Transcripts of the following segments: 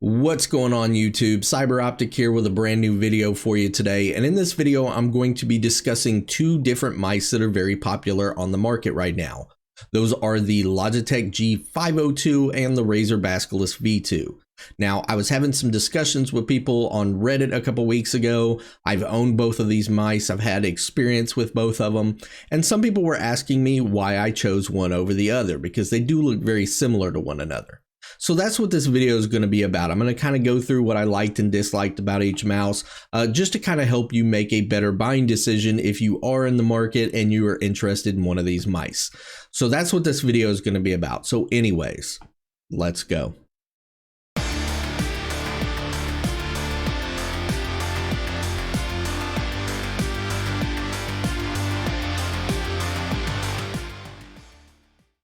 What's going on YouTube? CyberOptic here with a brand new video for you today. And in this video, I'm going to be discussing two different mice that are very popular on the market right now. Those are the Logitech G502 and the Razer Basilisk V2. Now, I was having some discussions with people on Reddit a couple weeks ago. I've owned both of these mice. I've had experience with both of them. And some people were asking me why I chose one over the other because they do look very similar to one another. So that's what this video is going to be about. I'm going to kind of go through what I liked and disliked about each mouse, just to kind of help you make a better buying decision if you are in the market and you are interested in one of these mice. So that's what this video is going to be about. So anyways, let's go.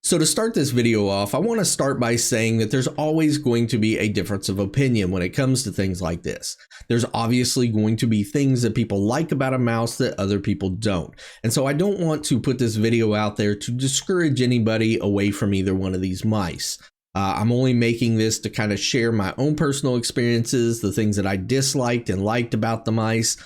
So to start this video off, I want to start by saying that there's always going to be a difference of opinion when it comes to things like this. There's obviously going to be things that people like about a mouse that other people don't. And so I don't want to put this video out there to discourage anybody away from either one of these mice. I'm only making this to kind of share my own personal experiences, the things that I disliked and liked about the mice,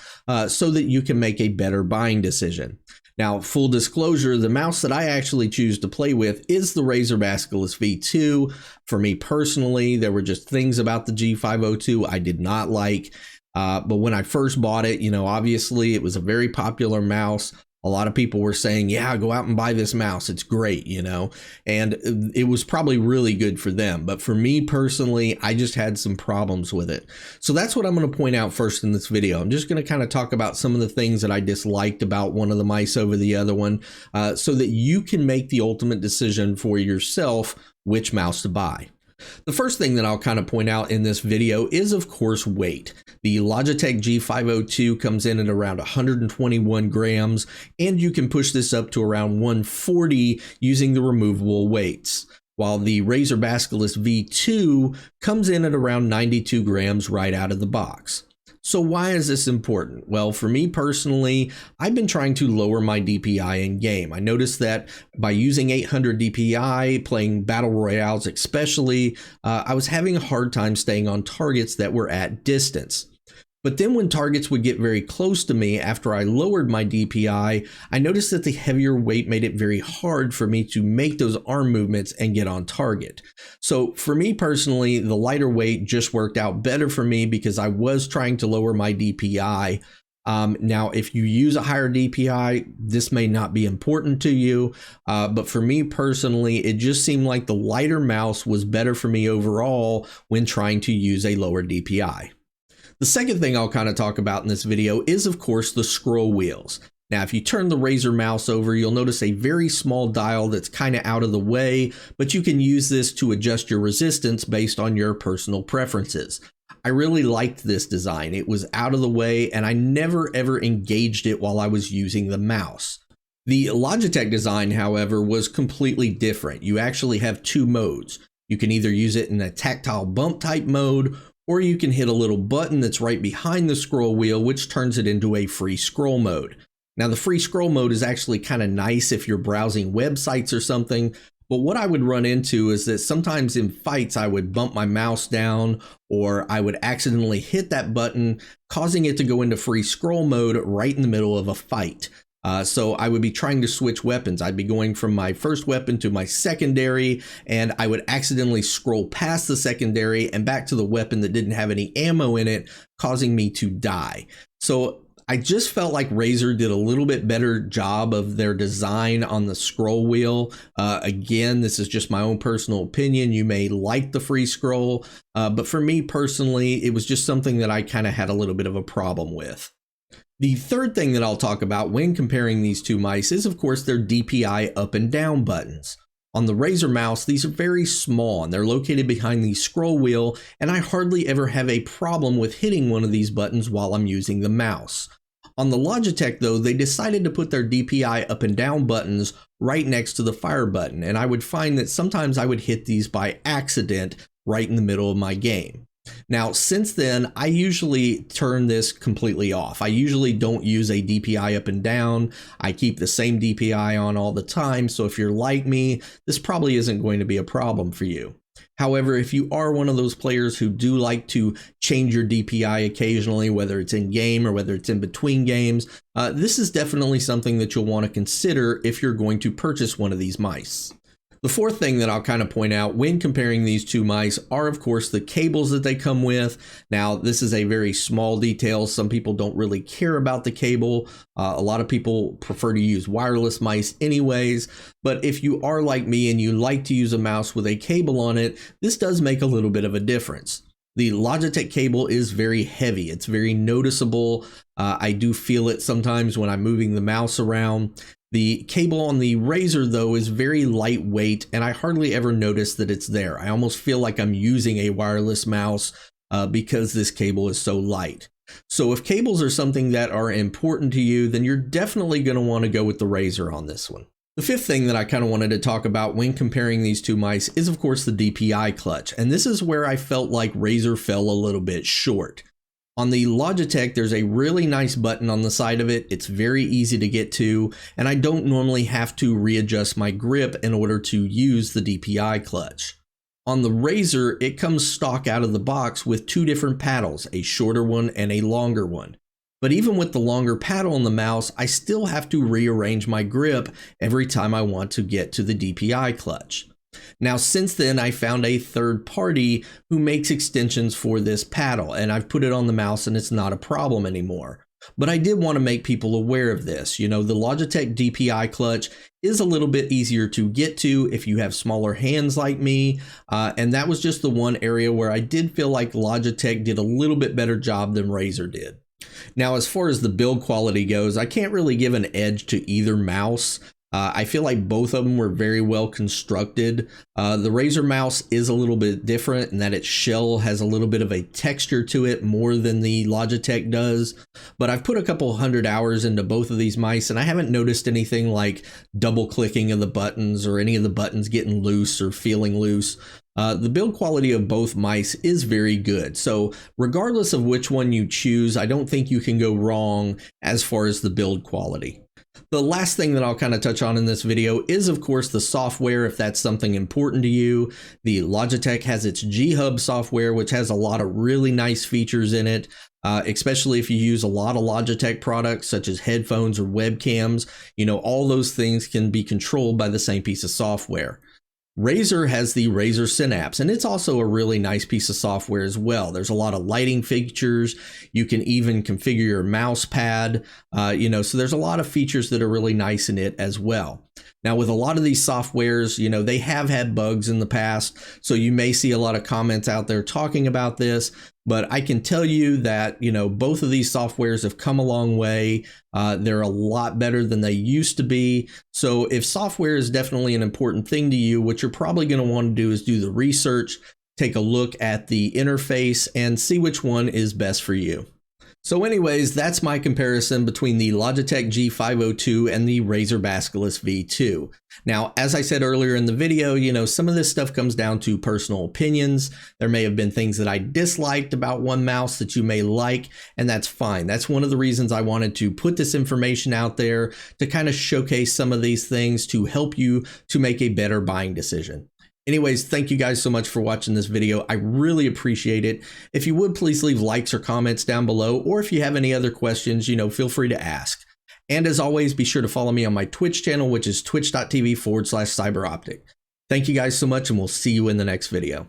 so that you can make a better buying decision. Now, full disclosure, the mouse that I actually choose to play with is the Razer Basilisk V2. For me personally, there were just things about the G502 I did not like. But when I first bought it, obviously it was a very popular mouse. A lot of people were saying, yeah, go out and buy this mouse. It's great, and it was probably really good for them. But for me personally, I just had some problems with it. So that's what I'm going to point out first in this video. I'm just going to kind of talk about some of the things that I disliked about one of the mice over the other one, so that you can make the ultimate decision for yourself which mouse to buy. The first thing that I'll kind of point out in this video is, of course, weight. The Logitech G502 comes in at around 121 grams, and you can push this up to around 140 using the removable weights, while the Razer Basilisk V2 comes in at around 92 grams right out of the box. So why is this important? Well, for me personally, I've been trying to lower my DPI in game. I noticed that by using 800 DPI, playing battle royales especially, I was having a hard time staying on targets that were at distance. But then when targets would get very close to me after I lowered my DPI, I noticed that the heavier weight made it very hard for me to make those arm movements and get on target. So for me personally, the lighter weight just worked out better for me because I was trying to lower my DPI. Now, if you use a higher DPI, this may not be important to you, but for me personally, it just seemed like the lighter mouse was better for me overall when trying to use a lower DPI. The second thing I'll kind of talk about in this video is, of course, the scroll wheels. Now, if you turn the Razer mouse over, you'll notice a very small dial that's kind of out of the way, but you can use this to adjust your resistance based on your personal preferences. I really liked this design. It was out of the way, and I never ever engaged it while I was using the mouse. The Logitech design, however, was completely different. You actually have two modes. You can either use it in a tactile bump type mode, or you can hit a little button that's right behind the scroll wheel, which turns it into a free scroll mode. Now, the free scroll mode is actually kind of nice if you're browsing websites or something, but what I would run into is that sometimes in fights, I would bump my mouse down or I would accidentally hit that button, causing it to go into free scroll mode right in the middle of a fight. So I would be trying to switch weapons. I'd be going from my first weapon to my secondary, and I would accidentally scroll past the secondary and back to the weapon that didn't have any ammo in it, causing me to die. So I just felt like Razer did a little bit better job of their design on the scroll wheel. Again, this is just my own personal opinion. You may like the free scroll, but for me personally, it was just something that I kind of had a little bit of a problem with. The third thing that I'll talk about when comparing these two mice is, of course, their DPI up and down buttons. On the Razer mouse, these are very small and they're located behind the scroll wheel, and I hardly ever have a problem with hitting one of these buttons while I'm using the mouse. On the Logitech, though, they decided to put their DPI up and down buttons right next to the fire button, and I would find that sometimes I would hit these by accident right in the middle of my game. Now, since then, I usually turn this completely off. I usually don't use a DPI up and down. I keep the same DPI on all the time. So if you're like me, this probably isn't going to be a problem for you. However, if you are one of those players who do like to change your DPI occasionally, whether it's in game or whether it's in between games, this is definitely something that you'll want to consider if you're going to purchase one of these mice. The fourth thing that I'll kind of point out when comparing these two mice are, of course, the cables that they come with. Now, this is a very small detail. Some people don't really care about the cable. A lot of people prefer to use wireless mice anyways. But if you are like me and you like to use a mouse with a cable on it, this does make a little bit of a difference. The Logitech cable is very heavy. It's very noticeable. I do feel it sometimes when I'm moving the mouse around. The cable on the Razer, though, is very lightweight, and I hardly ever notice that it's there. I almost feel like I'm using a wireless mouse because this cable is so light. So if cables are something that are important to you, then you're definitely going to want to go with the Razer on this one. The fifth thing that I kind of wanted to talk about when comparing these two mice is, of course, the DPI clutch. And this is where I felt like Razer fell a little bit short. On the Logitech, there's a really nice button on the side of it. It's very easy to get to, and I don't normally have to readjust my grip in order to use the DPI clutch. On the Razer, it comes stock out of the box with two different paddles, a shorter one and a longer one. But even with the longer paddle on the mouse, I still have to rearrange my grip every time I want to get to the DPI clutch. Now, since then, I found a third party who makes extensions for this paddle, and I've put it on the mouse and it's not a problem anymore. But I did want to make people aware of this. You know, the Logitech DPI clutch is a little bit easier to get to if you have smaller hands like me. And that was just the one area where I did feel like Logitech did a little bit better job than Razer did. Now, as far as the build quality goes, I can't really give an edge to either mouse. I feel like both of them were very well constructed. The Razer mouse is a little bit different in that its shell has a little bit of a texture to it more than the Logitech does. But I've put a couple hundred hours into both of these mice and I haven't noticed anything like double clicking of the buttons or any of the buttons getting loose or feeling loose. The build quality of both mice is very good. So regardless of which one you choose, I don't think you can go wrong as far as the build quality. The last thing that I'll kind of touch on in this video is, of course, the software, if that's something important to you. The Logitech has its G-Hub software, which has a lot of really nice features in it, especially if you use a lot of Logitech products such as headphones or webcams. You know, all those things can be controlled by the same piece of software. Razer has the Razer Synapse, and it's also a really nice piece of software as well. There's a lot of lighting features. You can even configure your mouse pad, so there's a lot of features that are really nice in it as well. Now, with a lot of these softwares, you know, they have had bugs in the past, so you may see a lot of comments out there talking about this, but I can tell you that, you know, both of these softwares have come a long way. They're a lot better than they used to be. So if software is definitely an important thing to you, what you're probably going to want to do is do the research, take a look at the interface, and see which one is best for you. So anyways, that's my comparison between the Logitech G502 and the Razer Basilisk V2. Now, as I said earlier in the video, you know, some of this stuff comes down to personal opinions. There may have been things that I disliked about one mouse that you may like, and that's fine. That's one of the reasons I wanted to put this information out there to kind of showcase some of these things to help you to make a better buying decision. Anyways, thank you guys so much for watching this video. I really appreciate it. If you would, please leave likes or comments down below, or if you have any other questions, you know, feel free to ask. And as always, be sure to follow me on my Twitch channel, which is twitch.tv/cyberoptic. Thank you guys so much, and we'll see you in the next video.